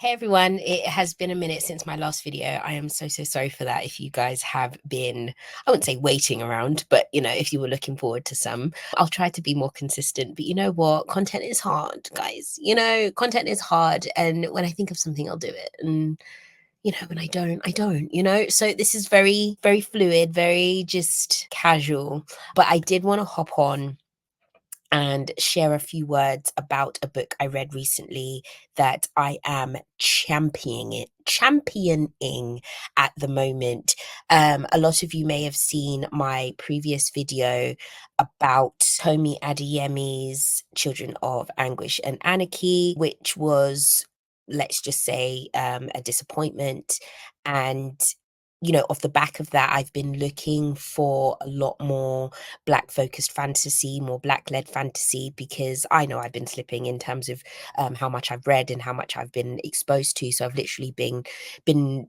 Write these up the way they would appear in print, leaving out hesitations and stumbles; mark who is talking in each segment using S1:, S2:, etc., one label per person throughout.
S1: Hey everyone, it has been a minute since my last video. I am so sorry for that. If you guys have been, I wouldn't say waiting around, but if you were looking forward to some, I'll try to be more consistent. But you know what? Content is hard, guys. Content is hard. And when I think of something, I'll do it. And when I don't. So this is very, very fluid, very just casual. But I did want to hop on and share a few words about a book I read recently that I am championing at the moment. A lot of you may have seen my previous video about Tomi Adeyemi's Children of Anguish and Anarchy, which was, let's just say, a disappointment. And off the back of that, I've been looking for a lot more Black focused fantasy, more Black led fantasy, because I know I've been slipping in terms of how much I've read and how much I've been exposed to. So I've literally been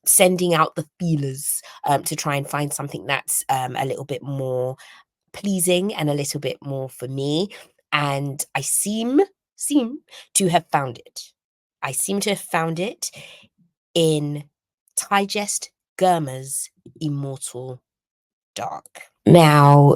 S1: sending out the feelers to try and find something that's a little bit more pleasing and a little bit more for me. And I seem to have found it. I seem to have found it in Tigest Girma's Immortal Dark. Now,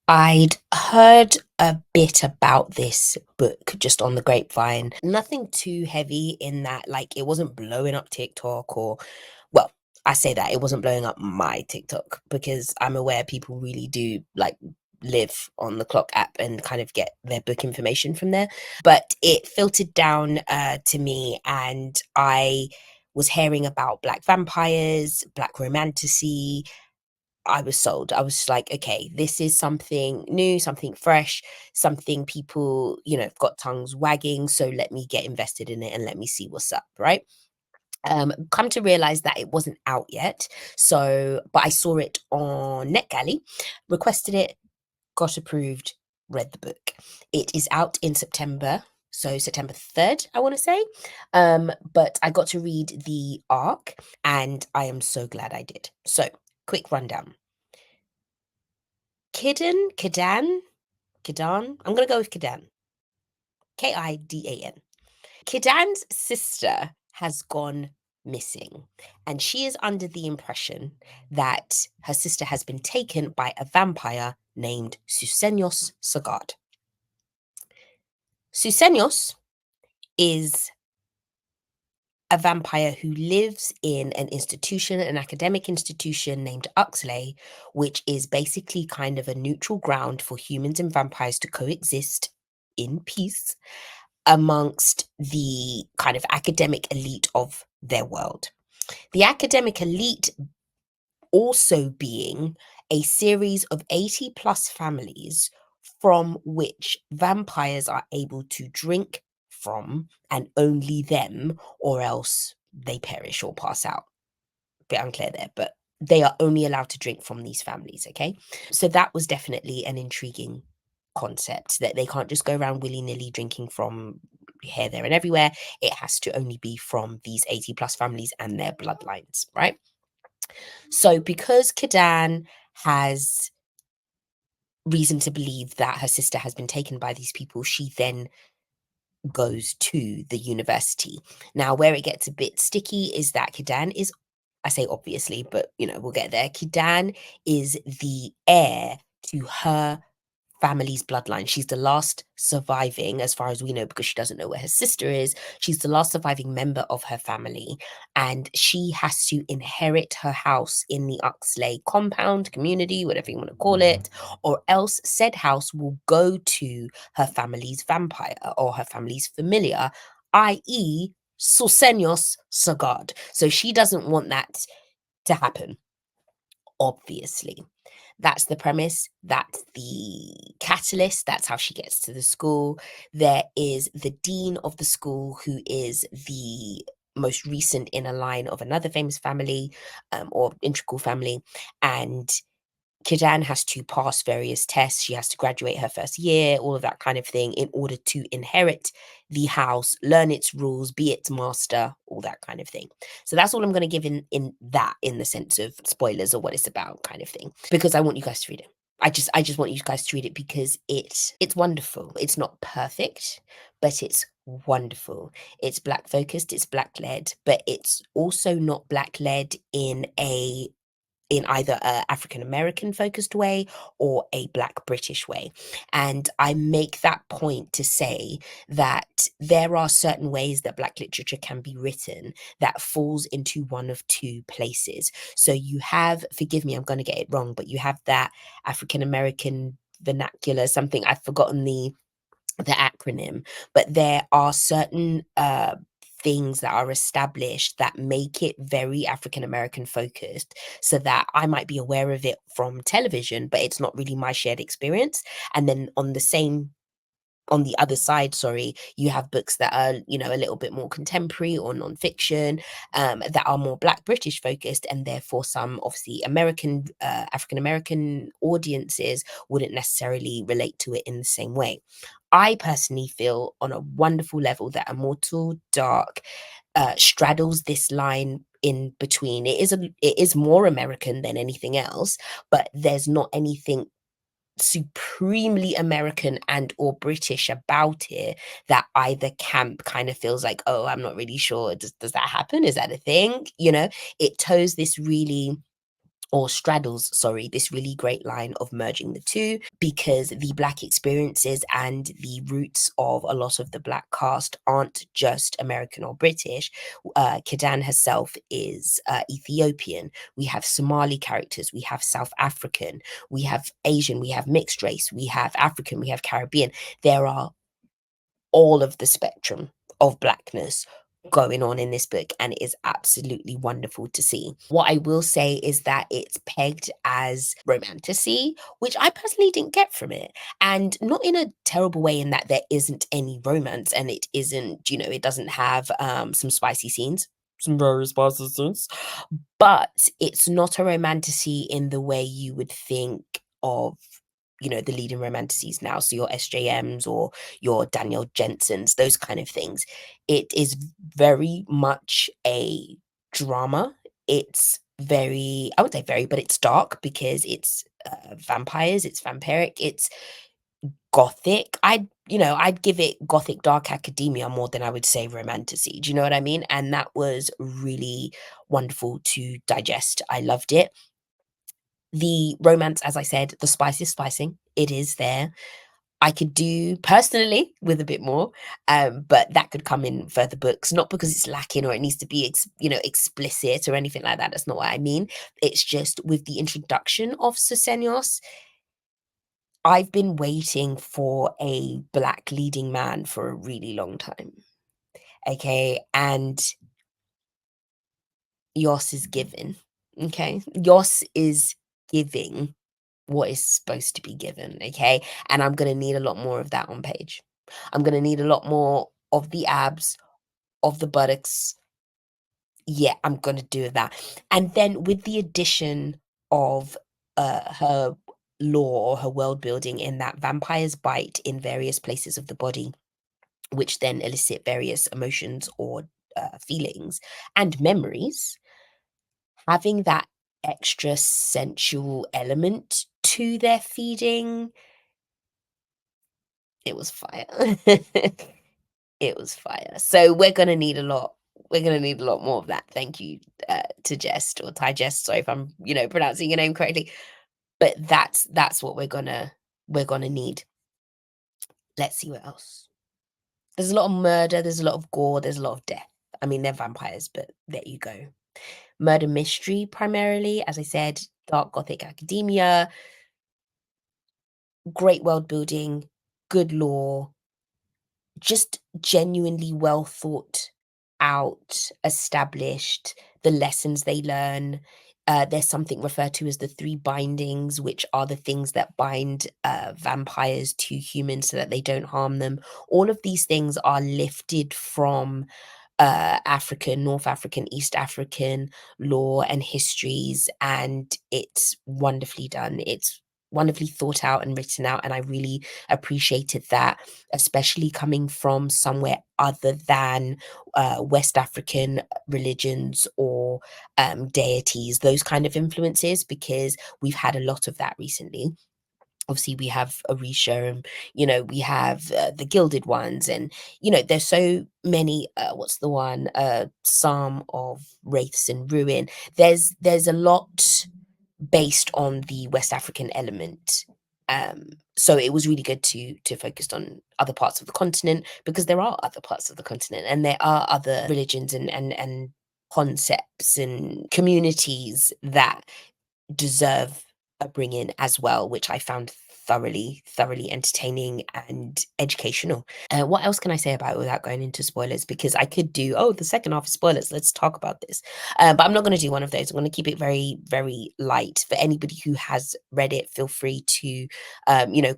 S1: I'd heard a bit about this book just on the grapevine. Nothing too heavy in that, like, it wasn't blowing up TikTok well, I say that it wasn't blowing up my TikTok because I'm aware people really do like live on the Clock app and kind of get their book information from there. But it filtered down to me, and I was hearing about Black vampires, Black romanticy. I was sold. I was like, okay, this is something new, something fresh, something people, have got tongues wagging. So let me get invested in it and let me see what's up, right? Come to realize that it wasn't out yet. So, but I saw it on NetGalley, requested it, got approved, read the book. It is out in September. So September 3rd, I want to say. But I got to read the arc and I am so glad I did. So quick rundown. Kidan, I'm going to go with Kidan. Kidan. Kidan's sister has gone missing, and she is under the impression that her sister has been taken by a vampire named Susenyos Sagard. Susenyos is a vampire who lives in an academic institution named Uxley, which is basically kind of a neutral ground for humans and vampires to coexist in peace amongst the kind of academic elite of their world. The academic elite also being a series of 80 plus families from which vampires are able to drink from, and only them, or else they perish or pass out. Bit unclear there, but they are only allowed to drink from these families, okay? So that was definitely an intriguing concept, that they can't just go around willy-nilly drinking from here, there, and everywhere. It has to only be from these 80 plus families and their bloodlines, right? So because Kidan has reason to believe that her sister has been taken by these people, she then goes to the university. Now, where it gets a bit sticky is that Kidan is, I say obviously, but we'll get there. Kidan is the heir to her family's bloodline. She's the last surviving, as far as we know, because she doesn't know where her sister is. She's the last surviving member of her family, and she has to inherit her house in the Uxley compound, community, whatever you want to call it, or else said house will go to her family's vampire or her family's familiar, i.e. Susenyos Sagard. So she doesn't want that to happen, obviously. That's the premise. That's the catalyst. That's how she gets to the school. There is the dean of the school, who is the most recent in a line of another famous family, or integral family. And Kidan has to pass various tests. She has to graduate her first year, all of that kind of thing, in order to inherit the house, learn its rules, be its master, all that kind of thing. So that's all I'm going to give in the sense of spoilers or what it's about, kind of thing, because I want you guys to read it. I just want you guys to read it because it's wonderful. It's not perfect, but it's Wonderful. It's Black focused, it's Black led, but it's also not Black led in either a African American focused way or a Black British way. And I make that point to say that there are certain ways that Black literature can be written that falls into one of two places. So you have, forgive me, I'm going to get it wrong, but you have that African American vernacular, something I've forgotten the acronym, but there are certain things that are established that make it very African American focused, so that I might be aware of it from television, but it's not really my shared experience. And then on the other side, sorry, you have books that are, you know, a little bit more contemporary or nonfiction, that are more Black British focused, and therefore some obviously American, African American audiences wouldn't necessarily relate to it in the same way. I personally feel on a wonderful level that Immortal Dark straddles this line in between. It is more American than anything else, but there's not anything supremely American and or British about it that either camp kind of feels like, oh, I'm not really sure. Does that happen? Is that a thing? You know, it toes this really or straddles, sorry, this really great line of merging the two, because the Black experiences and the roots of a lot of the Black cast aren't just American or British. Kidan herself is Ethiopian. We have Somali characters, we have South African, we have Asian, we have mixed race, we have African, we have Caribbean. There are all of the spectrum of Blackness going on in this book, and it is absolutely wonderful to see. What I will say is that it's pegged as romantasy, which I personally didn't get from it, and not in a terrible way in that there isn't any romance and it isn't, you know, it doesn't have some spicy scenes, some very spicy scenes, but it's not a romantasy in the way you would think of, you know, the leading romantasies now, so your SJMs or your Danielle Jensens, those kind of things. It is very much a drama. It's very, I would say very, but it's dark because it's vampires, it's vampiric, it's gothic. I'd give it Gothic Dark Academia more than I would say romantasy. Do you know what I mean? And that was really wonderful to digest. I loved it. The romance, as I said, the spice is spicing. It is there. I could do personally with a bit more, but that could come in further books, not because it's lacking or it needs to be, explicit or anything like that. That's not what I mean. It's just with the introduction of Susenyos, I've been waiting for a Black leading man for a really long time. Okay. And Yos is given. Okay. Yos is giving what is supposed to be given, okay? And I'm gonna need a lot more of that on page. I'm gonna need a lot more of the abs, of the buttocks. Yeah, I'm gonna do that. And then with the addition of her lore or her world building in that vampires bite in various places of the body, which then elicit various emotions or feelings and memories, having that extra sensual element to their feeding, it was fire. It was fire. So we're gonna need a lot more of that. Thank you, to Jest or Tigest, sorry if I'm, pronouncing your name correctly. But that's what we're gonna need. Let's see what else. There's a lot of murder, there's a lot of gore, there's a lot of death. I mean, they're vampires, but there you go. Murder mystery primarily, as I said, Dark Gothic Academia, great world building, good lore, just genuinely well thought out, established, the lessons they learn. There's something referred to as the three bindings, which are the things that bind vampires to humans so that they don't harm them. All of these things are lifted from African, North African, East African lore and histories, and it's wonderfully done. It's wonderfully thought out and written out, and I really appreciated that, especially coming from somewhere other than West African religions or deities, those kind of influences, because we've had a lot of that recently. Obviously we have Orisha, and we have the Gilded Ones, and there's so many. What's the one? Psalm of Wraiths and Ruin. There's a lot based on the West African element. So it was really good to focus on other parts of the continent, because there are other parts of the continent, and there are other religions and concepts and communities that deserve a bring in as well, which I found thoroughly entertaining and educational. What else can I say about it without going into spoilers? Because I could do, oh, the second half is spoilers. Let's talk about this. But I'm not going to do one of those. I'm going to keep it very light. For anybody who has read it, feel free to,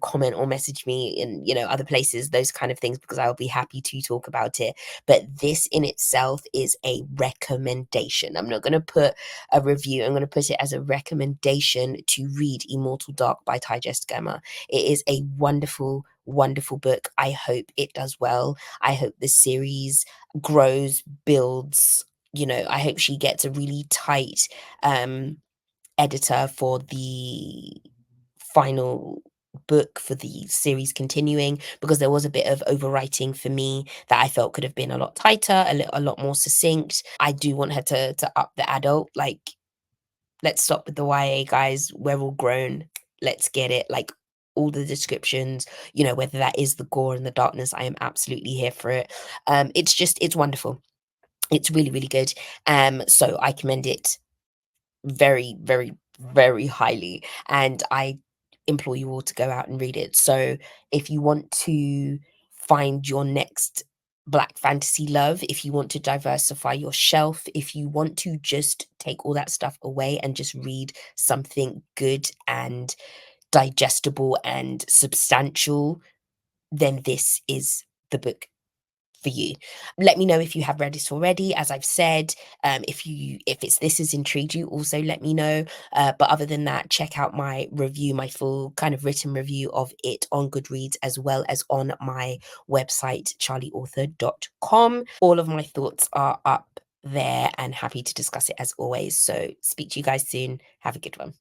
S1: comment or message me in, other places, those kind of things, because I'll be happy to talk about it. But this in itself is a recommendation. I'm not going to put a review. I'm going to put it as a recommendation to read Immortal Dark by Tigest Girma. It is a wonderful book. I hope it does well. I hope the series grows, builds. I hope she gets a really tight editor for the final book for the series continuing, because there was a bit of overwriting for me that I felt could have been a lot tighter, a lot more succinct. I do want her to up the adult, like, let's stop with the YA, guys. We're all grown. Let's get it. Like, all the descriptions, whether that is the gore and the darkness, I am absolutely here for it. It's wonderful. It's really good. So I commend it very highly, and I implore you all to go out and read it. So if you want to find your next black fantasy love, if you want to diversify your shelf, if you want to just take all that stuff away and just read something good and digestible and substantial, then this is the book for you. Let me know if you have read it already. As I've said, if this has intrigued you, also let me know. But other than that, check out my review, my full kind of written review of it on Goodreads, as well as on my website, charlieauthor.com. All of my thoughts are up there, and happy to discuss it as always. So speak to you guys soon. Have a good one.